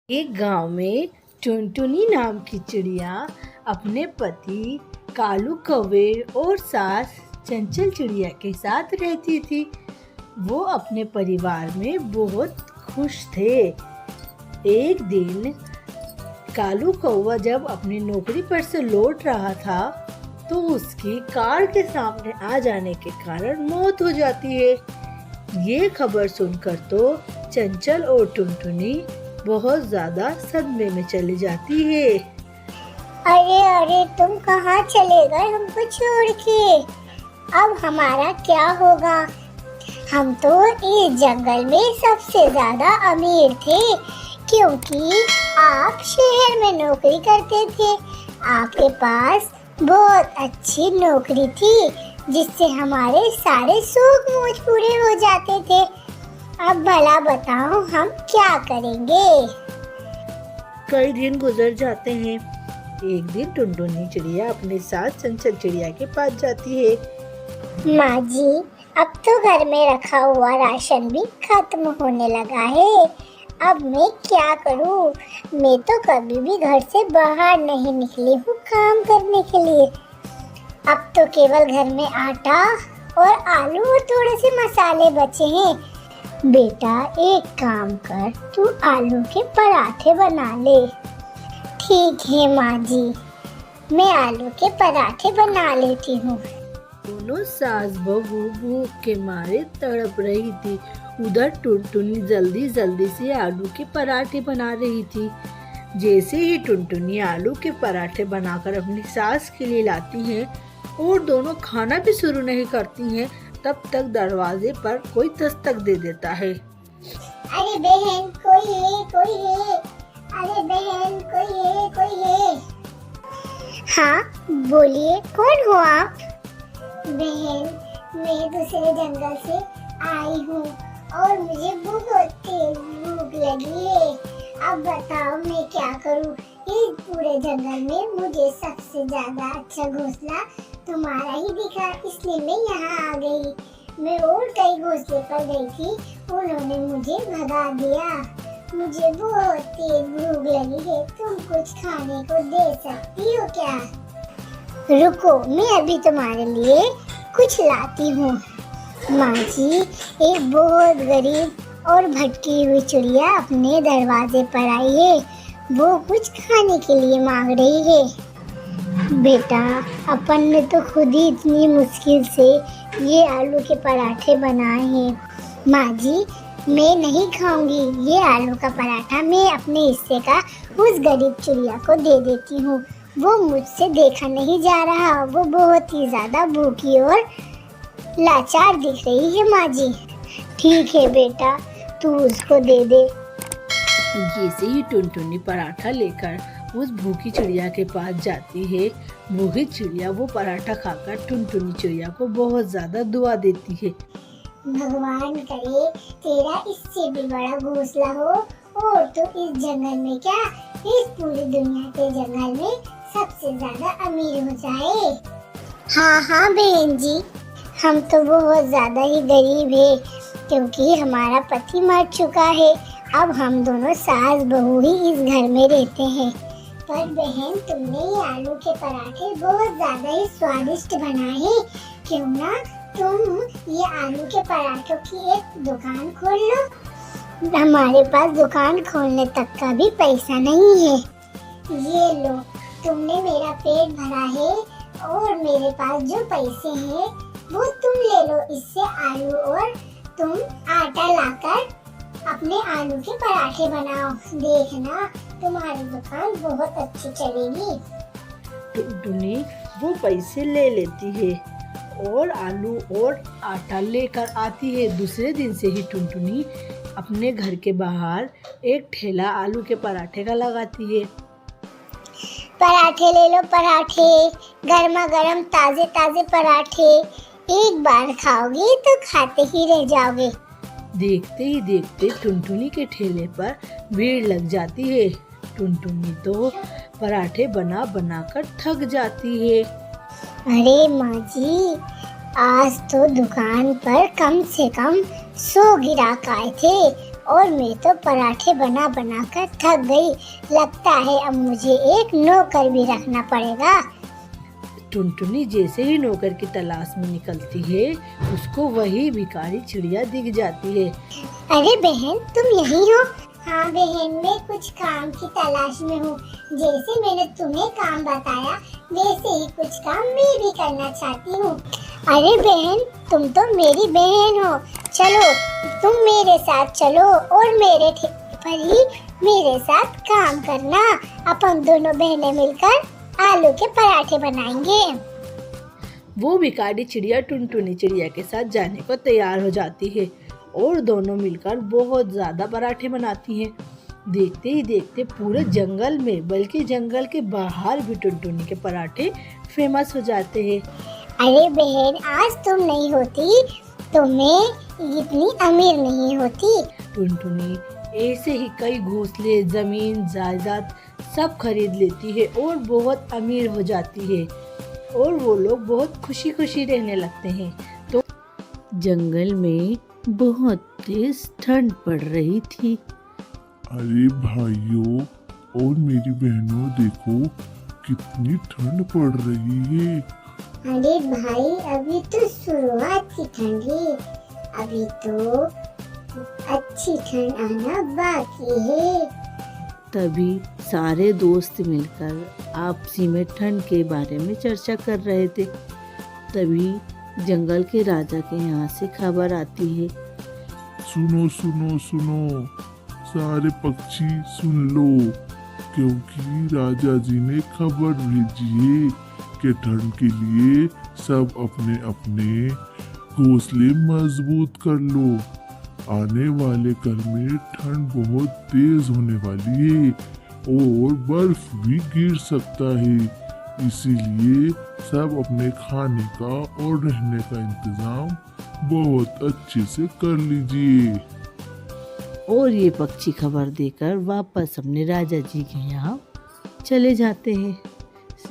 एक गांव में टुनटुनी नाम की चिड़िया अपने पति कालू कौवे और सास चंचल चिड़िया के साथ रहती थी। वो अपने परिवार में बहुत खुश थे। एक दिन कालू कौवा जब अपनी नौकरी पर से लौट रहा था तो उसकी कार के सामने आ जाने के कारण मौत हो जाती है। ये खबर सुनकर तो चंचल और टुनटुनी बहुत ज्यादा सदमे में चली जाती है। अरे अरे, तुम कहाँ चले गए हमको छोड़ के? अब हमारा क्या होगा? हम तो इस जंगल में सबसे ज्यादा अमीर थे, क्योंकि आप शहर में नौकरी करते थे। आपके पास बहुत अच्छी नौकरी थी, जिससे हमारे सारे शौक मौज पूरे हो जाते थे। अब भला बताओ हम क्या करेंगे? कई दिन गुजर जाते हैं। एक दिन टुनटुनी चिड़िया अपने साथ चंचल चिड़िया के पास जाती है। माँ जी, अब तो घर में रखा हुआ राशन भी खत्म होने लगा है। अब मैं क्या करूँ? मैं तो कभी भी घर से बाहर नहीं निकली हूँ काम करने के लिए। अब तो केवल घर में आटा और आलू और थोड़े से मसाले बचे हैं। बेटा, एक काम कर, तू आलू के पराठे बना ले। ठीक है माँ जी, मैं आलू के पराठे बना लेती हूँ। दोनों सास बहू भूख के मारे तड़प रही थी। उधर टुनटुनी जल्दी जल्दी से आलू के पराठे बना रही थी। जैसे ही टुनटुनी आलू के पराठे बनाकर अपनी सास के लिए लाती है और दोनों खाना भी शुरू नहीं करती हैं, तब तक दरवाजे पर कोई दस्तक दे देता है। अरे बहन, कोई है, कोई है। अरे बहन, कोई है। हाँ, बोलिए, कौन हो आप? बहन, मैं दूसरे जंगल से आई हूँ और मुझे बहुत तेज भूख लगी है। अब बताओ मैं क्या करूँ? इस पूरे जंगल में मुझे सबसे ज्यादा अच्छा घोंसला तुम्हारा ही दिखा, इसलिए मैं यहाँ आ गई। मैं और कई घोंसले पर गई थी, उन्होंने मुझे भगा दिया। मुझे बहुत तेज भूख लगी है, तुम कुछ खाने को दे सकती हो क्या? रुको, मैं अभी तुम्हारे लिए कुछ लाती हूँ। माँ जी, एक बहुत गरीब और भटकी हुई चिड़िया अपने दरवाजे पर आई है। वो कुछ खाने के लिए मांग रही है। बेटा, अपन ने तो खुद ही इतनी मुश्किल से ये आलू के पराठे बनाए हैं। माँ जी, मैं नहीं खाऊंगी ये आलू का पराठा। मैं अपने हिस्से का उस गरीब चिड़िया को दे देती हूँ। वो मुझसे देखा नहीं जा रहा, वो बहुत ही ज्यादा भूखी और लाचार दिख रही है। माँ जी, ठीक है बेटा, तू उसको दे दे। जैसे ही टुनटुनी पराठा लेकर उस भूखी चिड़िया के पास जाती है, भूखी चिड़िया वो पराठा खाकर टुनटुनी चिड़िया को बहुत ज्यादा दुआ देती है। भगवान करे तेरा इससे भी बड़ा घोंसला हो और तो इस जंगल में क्या, इस पूरी दुनिया के जंगल में सबसे ज्यादा अमीर हो जाए। हाँ बहन जी, हम तो बहुत ज्यादा ही गरीब है, क्योंकि हमारा पति मर चुका है। अब हम दोनों सास बहू ही इस घर में रहते हैं। पर बहन, तुमने ये आलू के पराठे बहुत ज्यादा ही स्वादिष्ट बनाए हैं। क्यों ना तुम ये आलू के पराठों की एक दुकान खोल लो? हमारे पास दुकान खोलने तक का भी पैसा नहीं है। ये लो, तुमने मेरा पेट भरा है और मेरे पास जो पैसे हैं वो तुम ले लो। इससे आलू और तुम आटा लाकर अपने आलू के पराठे बनाओ। देखना, तुम्हारी दुकान बहुत अच्छी चलेगी। टुनटुनी वो पैसे ले लेती है और आलू और आटा लेकर आती है। दूसरे दिन से ही टुनटुनी अपने घर के बाहर एक ठेला आलू के पराठे का लगाती है। पराठे ले लो, पराठे, गर्मा गर्म ताजे ताजे पराठे। एक बार खाओगे तो खाते ही रह जाओगे। देखते ही देखते टुनटुनी के ठेले पर भीड़ लग जाती है। टुनटुनी तो पराठे बना बनाकर थक जाती है। अरे माँ जी, आज तो दुकान पर कम से कम 100 ग्राहक आए थे और मैं तो पराठे बना बना कर थक गई। लगता है अब मुझे एक नौकर भी रखना पड़ेगा। टुनटुनी जैसे ही नौकर की तलाश में निकलती है, उसको वही भिखारी चिड़िया दिख जाती है। अरे बहन, तुम यहीं हो? हाँ बहन, मैं कुछ काम की तलाश में हूँ। जैसे मैंने तुम्हें काम बताया वैसे ही कुछ काम मैं भी करना चाहती हूँ। अरे बहन, तुम तो मेरी बहन हो। चलो तुम मेरे साथ चलो और मेरे ठेके पर ही मेरे साथ काम करना। अपन दोनों बहनें मिलकर आलू के पराठे बनाएंगे। वो भिखारी चिड़िया टुनटुनी चिड़िया के साथ जाने को तैयार हो जाती है और दोनों मिलकर बहुत ज़्यादा पराठे बनाती हैं। देखते ही देखते पूरे जंगल में, बल्कि जंगल के बाहर भी टुनटुनी के पराठे फेमस हो जाते हैं। अरे बहन, आज तुम नहीं होती तो मैं इतनी अमीर नहीं होती। टुनटुनी ऐसे ही कई घोंसले, जमीन, जायदाद सब खरीद लेती है और बहुत अमीर हो जाती है और वो लोग बहुत खुशी खुशी रहने लगते हैं। तो जंगल में बहुत तेज ठंड पड़ रही थी। अरे भाइयों और मेरी बहनों, देखो कितनी ठंड पड़ रही है। अरे भाई, अभी तो शुरुआत की ठंड है। अभी तो अच्छी ठंड आना बाकी है। तभी सारे दोस्त मिलकर आपसी में ठंड के बारे में चर्चा कर रहे थे। तभी जंगल के राजा के यहाँ से खबर आती है। सुनो सुनो सुनो, सारे पक्षी सुन लो, क्योंकि राजा जी ने खबर भेजी है कि ठंड के लिए सब अपने अपने घोंसले मजबूत कर लो। आने वाले कल में ठंड बहुत तेज होने वाली है और बर्फ भी गिर सकता है, इसीलिए सब अपने खाने का और रहने का इंतजाम बहुत अच्छे से कर लीजिए। और ये पक्षी खबर देकर वापस अपने राजा जी के यहाँ चले जाते हैं।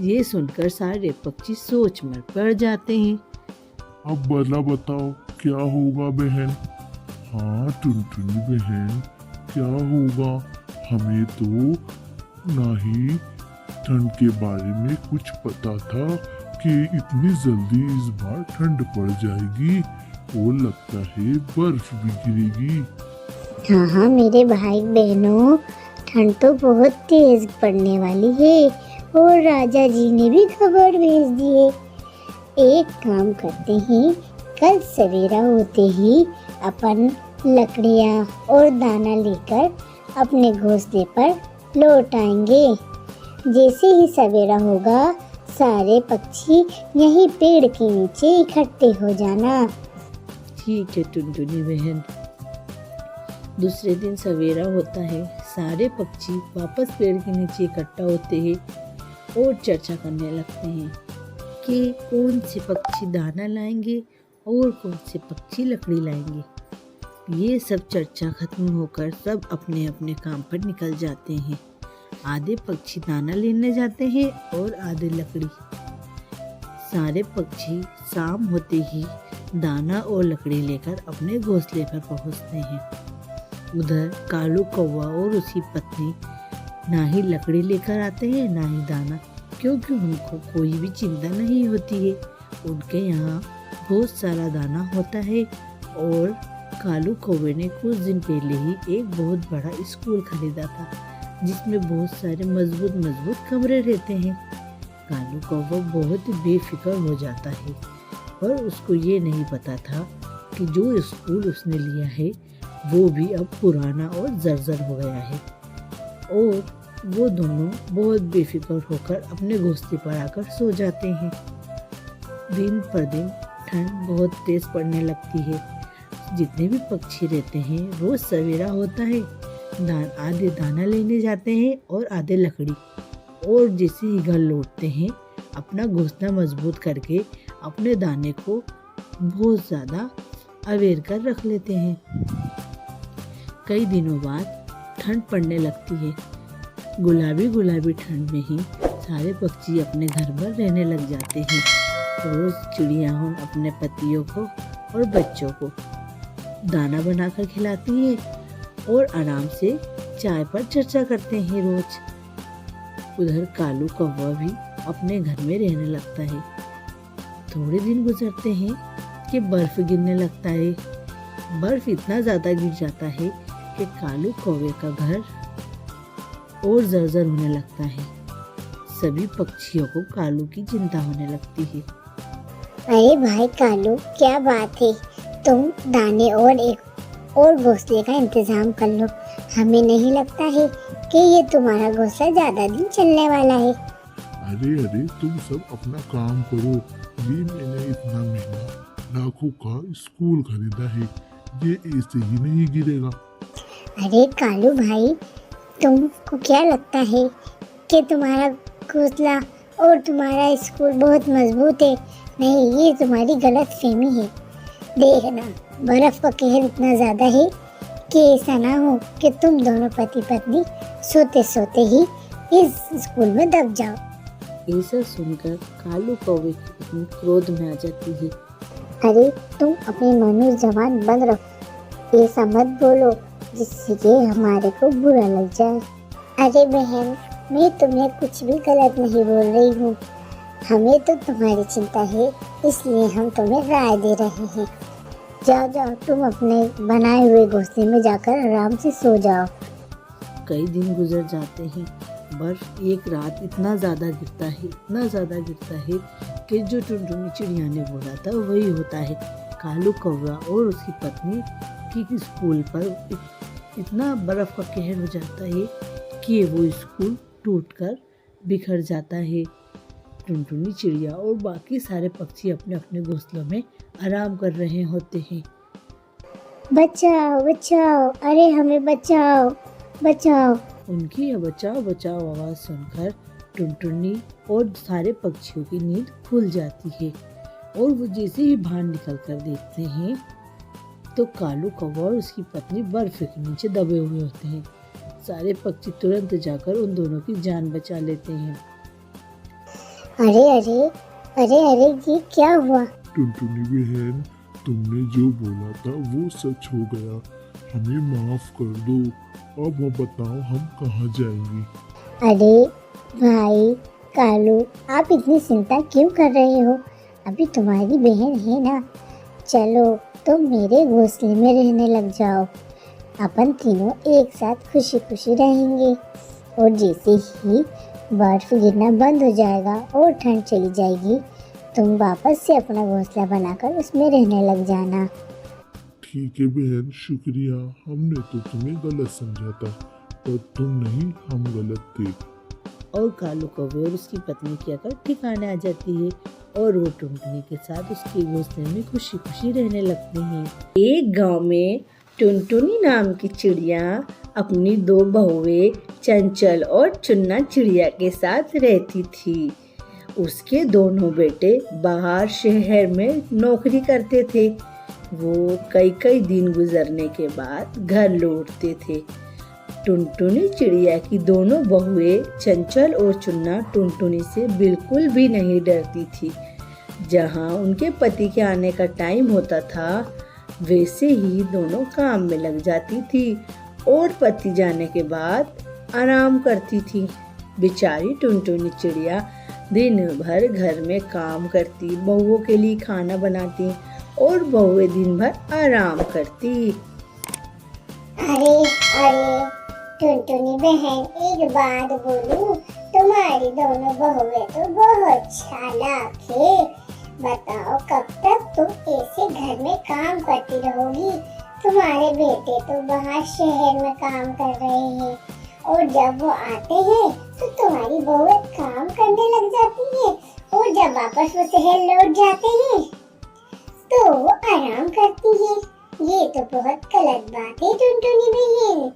ये सुनकर सारे पक्षी सोच में पड़ जाते हैं। अब भला बताओ क्या होगा बहन? हाँ टुनटुनी बहन, क्या होगा? हमें तो ना ही ठंड के बारे में कुछ पता था कि इतनी जल्दी इस बार ठंड पड़ जाएगी और लगता है बर्फ भी गिरेगी। हाँ मेरे भाई बहनों, ठंड तो बहुत तेज पड़ने वाली है और राजा जी ने भी खबर भेज दी है। एक काम करते हैं, कल सवेरा होते ही अपन लकड़ियाँ और दाना लेकर अपने घोंसले पर लौट आएंगे। जैसे ही सवेरा होगा सारे पक्षी यहीं पेड़ के नीचे इकट्ठे हो जाना। ठीक है टुनटुनी बहन। दूसरे दिन सवेरा होता है, सारे पक्षी वापस पेड़ के नीचे इकट्ठा होते हैं और चर्चा करने लगते हैं कि कौन से पक्षी दाना लाएंगे और कौन से पक्षी लकड़ी लाएंगे। ये सब चर्चा खत्म होकर सब अपने अपने काम पर निकल जाते हैं। आधे पक्षी दाना लेने जाते हैं और आधे लकड़ी। सारे पक्षी शाम होते ही दाना और लकड़ी लेकर अपने घोंसले पर पहुंचते हैं। उधर कालू कौवा और उसकी पत्नी ना ही लकड़ी लेकर आते हैं ना ही दाना, क्योंकि उनको कोई भी चिंता नहीं होती है। उनके यहाँ बहुत सारा दाना होता है और कालू कौवे ने कुछ दिन पहले ही एक बहुत बड़ा स्कूल खरीदा था जिसमें बहुत सारे मजबूत मजबूत कमरे रहते हैं। कालू कौवा बहुत ही बेफिक्र हो जाता है, पर उसको ये नहीं पता था कि जो स्कूल उसने लिया है वो भी अब पुराना और जर्जर हो गया है। और वो दोनों बहुत बेफिक्र होकर अपने घोंसले पर आकर सो जाते हैं। दिन पर दिन ठंड बहुत तेज पड़ने लगती है। जितने भी पक्षी रहते हैं रोज सवेरा होता है, आधे दाना लेने जाते हैं और आधे लकड़ी, और जैसे ही घर लौटते हैं अपना घोंसला मजबूत करके अपने दाने को बहुत ज़्यादा अवेयर कर रख लेते हैं। कई दिनों बाद ठंड पड़ने लगती है। गुलाबी गुलाबी ठंड में ही सारे पक्षी अपने घर पर रहने लग जाते हैं। रोज चिड़िया अपने पतियों को और बच्चों को दाना बनाकर खिलाती है और आराम से चाय पर चर्चा करते हैं रोज। उधर कालू कौवा भी अपने घर में रहने लगता है। थोड़े दिन गुजरते हैं कि बर्फ गिरने लगता है। बर्फ इतना ज़्यादा गिर जाता है कि कालू कौवे का घर और जर्जर होने लगता है। सभी पक्षियों को कालू की चिंता होने लगती है। अरे भाई कालू, क्या बात है, तुम दाने और एक और घोंसले का इंतजाम कर लो। हमें नहीं लगता है कि ये तुम्हारा घोंसला ज्यादा दिन चलने वाला है। अरे तुम सब अपना काम करो। ये मैंने इतना महंगा लाखों का स्कूल खरीदा है, ये ऐसे ही नहीं गिरेगा। अरे कालू भाई, तुमको क्या लगता है कि तुम्हारा घोंसला और तुम्हारा स्कूल बहुत मजबूत है? नहीं, ये तुम्हारी गलत फहमी है। देखना, बर्फ का कहर इतना ज्यादा है कि ऐसा ना हो कि तुम दोनों पति पत्नी सोते सोते ही इस स्कूल में दब जाओ। ऐसा सुनकर कालू कौवे की पत्नी क्रोध में आ जाती है। अरे तुम अपनी मनुष्य जबान बंद रखो, ऐसा मत बोलो जिससे कि हमारे को बुरा लग जाए। अरे बहन, मैं तुम्हें कुछ भी गलत नहीं बोल रही हूँ। हमें तो तुम्हारी चिंता है, इसलिए हम तुम्हें राय दे रहे हैं। जाओ जाओ, तुम अपने बनाए हुए घोंसले में जाकर आराम से सो जाओ। कई दिन गुजर जाते हैं। बर्फ एक रात इतना ज़्यादा गिरता है कि जो टुनटुनी चिड़िया ने बोला था वही होता है। कालू कौवा और उसकी पत्नी की स्कूल पर इतना बर्फ का कहर हो जाता है कि वो स्कूल टूटकर बिखर जाता है। टुनटुनी चिड़िया और बाकी सारे पक्षी अपने अपने घोंसलों में आराम कर रहे होते हैं। बचाओ बचाओ, अरे हमें बचाओ बचाओ। उनकी यह बचाओ बचाओ आवाज़ सुनकर टुनटुनी और सारे पक्षियों की नींद खुल जाती है और वो जैसे ही बाहर निकल कर देखते हैं तो कालू कौवा और उसकी पत्नी बर्फ के नीचे दबे हुए होते हैं। सारे पक्षी तुरंत जाकर उन दोनों की जान बचा लेते हैं। अरे अरे अरे अरे, ये क्या हुआ? टुनटुनी बहन, तुमने जो बोला था वो सच हो गया। हमें माफ कर दो। अब बताओ हम कहाँ जाएंगे? अरे भाई कालू, आप इतनी चिंता क्यों कर रहे हो? अभी तुम्हारी बहन है ना। चलो तुम मेरे घोंसले में रहने लग जाओ। अपन तीनों एक साथ खुशी खुशी रहेंगे और जैसे ही बर्फ गिरना बंद हो जाएगा और ठंड चली जाएगी, तुम वापस से अपना घोंसला बनाकर उसमें रहने लग जाना। ठीक है बहन, शुक्रिया। हमने तो तुम्हें गलत समझा था, पर तुम नहीं, हम गलत थे। और कालू कौवे और उसकी पत्नी की अकल ठिकाने आ जाती है और वो टुनटुनी के साथ उसके घोंसले में खुशी खुशी रहने लगते हैं। एक गांव में टुनटुनी नाम की चिड़िया अपनी दो बहुएं चंचल और चुन्ना चिड़िया के साथ रहती थी। उसके दोनों बेटे बाहर शहर में नौकरी करते थे। वो कई दिन गुजरने के बाद घर लौटते थे। टुनटुनी चिड़िया की दोनों बहुएं चंचल और चुन्ना टुनटुनी से बिल्कुल भी नहीं डरती थी। जहाँ उनके पति के आने का टाइम होता था, वैसे ही दोनों काम में लग जाती थी और पति जाने के बाद आराम करती थी। बेचारी टुनटुनी चिड़िया दिन भर घर में काम करती, बहुओं के लिए खाना बनाती और बहुएं दिन भर आराम करती। अरे अरे टुनटुनी बहन, एक बात बोलूं, तुम्हारी दोनों बहुएं तो बहुत चालाक है। बताओ कब तक तुम ऐसे घर में काम करती रहोगी? तुम्हारे बेटे तो बाहर शहर में काम कर रहे हैं और जब वो आते हैं तो तुम्हारी बहुएं काम करने लग जाती है और जब वापस वो शहर लौट जाते हैं तो वो आराम करती है। ये तो बहुत गलत बात है टुनटुनी बहन।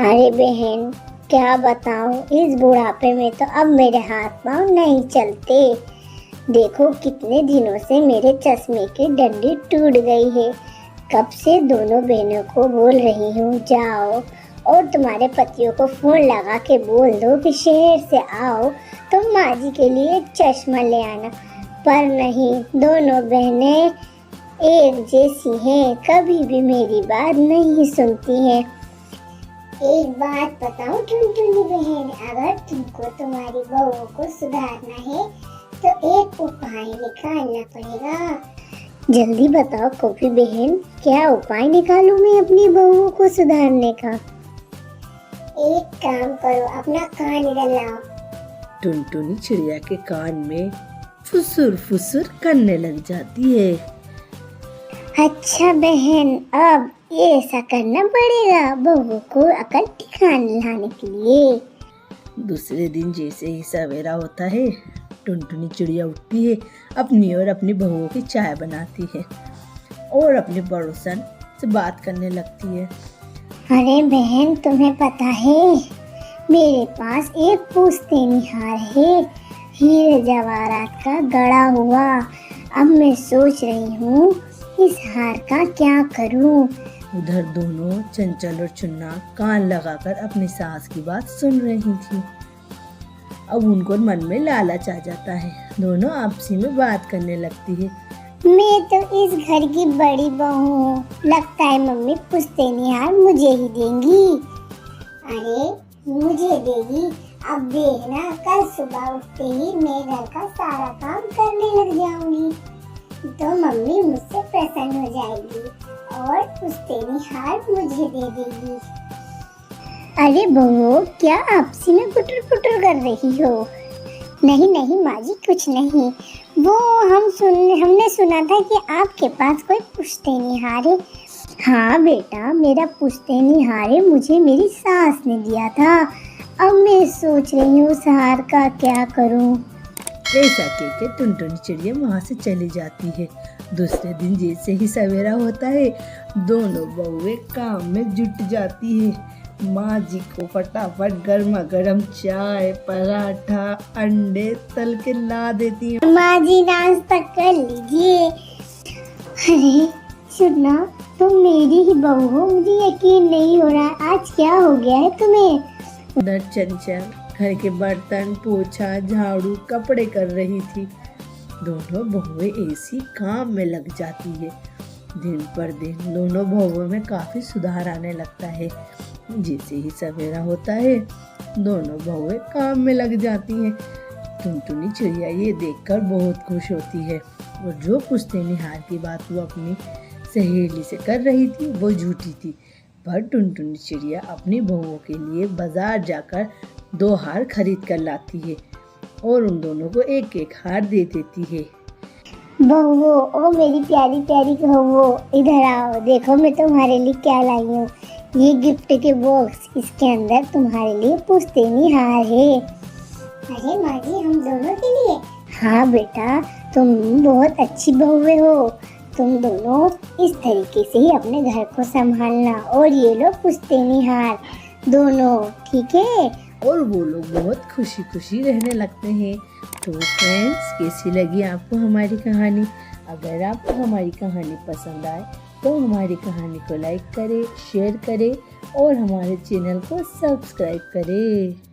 अरे बहन, क्या बताऊं, इस बुढ़ापे में तो अब मेरे हाथ पांव नहीं चलते। देखो कितने दिनों से मेरे चश्मे की डंडी टूट गई है। कब से दोनों बहनों को बोल रही हूँ जाओ और तुम्हारे पतियों को फोन लगा के बोल दो कि शहर से आओ तो माँ जी के लिए एक चश्मा ले आना, पर नहीं, दोनों बहनें एक जैसी हैं, कभी भी मेरी बात नहीं सुनती हैं। एक बात बताऊं टुनटुनी बहन, अगर तुमको तुम्हारी बहू को सुधारना है तो एक उपाय निकालना पड़ेगा। जल्दी बताओ कॉफी बहन, क्या उपाय निकालूं मैं अपनी बहू को सुधारने का? एक काम करो, अपना कान इधर लाओ। टुनटुनी चिड़िया के कान में फुसुर फुसुर करने लग जाती है। अच्छा बहन, अब ये ऐसा करना पड़ेगा बहू को अकल ठिकाने लाने के लिए। दूसरे दिन जैसे ही सवेरा होता है, टुनटुनी चिड़िया उठती है, अपनी और अपनी बहुओं की चाय बनाती है और अपने पड़ोसन से बात करने लगती है। अरे बहन, तुम्हें पता है मेरे पास एक पुश्तैनी हार है, हीरे जवाहरात का गड़ा हुआ। अब मैं सोच रही हूँ इस हार का क्या करूँ। उधर दोनों चंचल और चुन्ना कान लगाकर अपनी सास की बात सुन रही थी। अब उनको मन में लालच आ जाता है, दोनों आपसी में बात करने लगती है। मैं तो इस घर की बड़ी बहू हूँ, लगता है मम्मी पुश्तैनी हार मुझे ही देंगी। अरे मुझे देगी? अब देखना, कल सुबह उठते ही मैं घर का सारा काम करने लग जाऊंगी तो मम्मी मुझसे प्रसन्न हो जाएगी और पुश्तैनी हार मुझे दे देगी। अरे बहू, क्या आपसी में पुटर पुटर कर रही हो? नहीं नहीं माँ जी, कुछ नहीं। वो हमने सुना था कि आपके पास कोई पुश्तैनी हार है। हाँ बेटा, मेरा पुश्तैनी हार है, मुझे मेरी सास ने दिया था। अब मैं सोच रही हूँ उस हार का क्या करूँ। ऐसा कहकर टुनटुनी चिड़िया वहाँ से चली जाती है। दूसरे दिन जैसे ही सवेरा होता है, दोनों बहुएं काम में जुट जाती है। माँ जी को फटाफट गर्मा गर्म चाय, पराठा, अंडे तल के ला देती हैं। माँ जी नाश्ता कर लीजिए। अरे सुनना, तुम मेरी ही बहू हो, मुझे यकीन नहीं हो रहा। आज क्या हो गया है तुम्हें? उधर चंचल घर के बर्तन, पोछा, झाड़ू, कपड़े कर रही थी। दोनों बहुएं ऐसी काम में लग जाती है। दिन पर दिन दोनों बहुओं में काफी सुधार आने लगता है। जैसे ही सवेरा होता है, दोनों बहुएं काम में लग जाती हैं। टुनटुनी चिड़िया ये देखकर बहुत खुश होती है और जो पुश्तैनी हार की बात वो अपनी सहेली से कर रही थी वो झूठी थी। पर टुनटुनी चिड़िया अपनी बहुओं के लिए बाजार जाकर 2 हार खरीद कर लाती है और उन दोनों को एक एक हार दे देती है। बहुओ, ओ मेरी प्यारी प्यारी बहुओ, इधर आओ, देखो मैं तुम्हारे लिए क्या लाई हूँ। ये गिफ्ट के बॉक्स, इसके अंदर तुम्हारे लिए पुश्तैनी हार है। अरे माँ जी, हम दोनों के लिए? हाँ बेटा, तुम बहुत अच्छी बहुएं हो। तुम दोनों इस तरीके से ही अपने घर को संभालना। और ये लो पुश्तैनी हार दोनों, ठीक है? और वो लोग बहुत खुशी खुशी रहने लगते हैं। तो फ्रेंड्स, कैसी लगी आपको हमारी कहानी? अगर आपको हमारी कहानी पसंद आए तो हमारी कहानी को लाइक करें, शेयर करें और हमारे चैनल को सब्सक्राइब करें।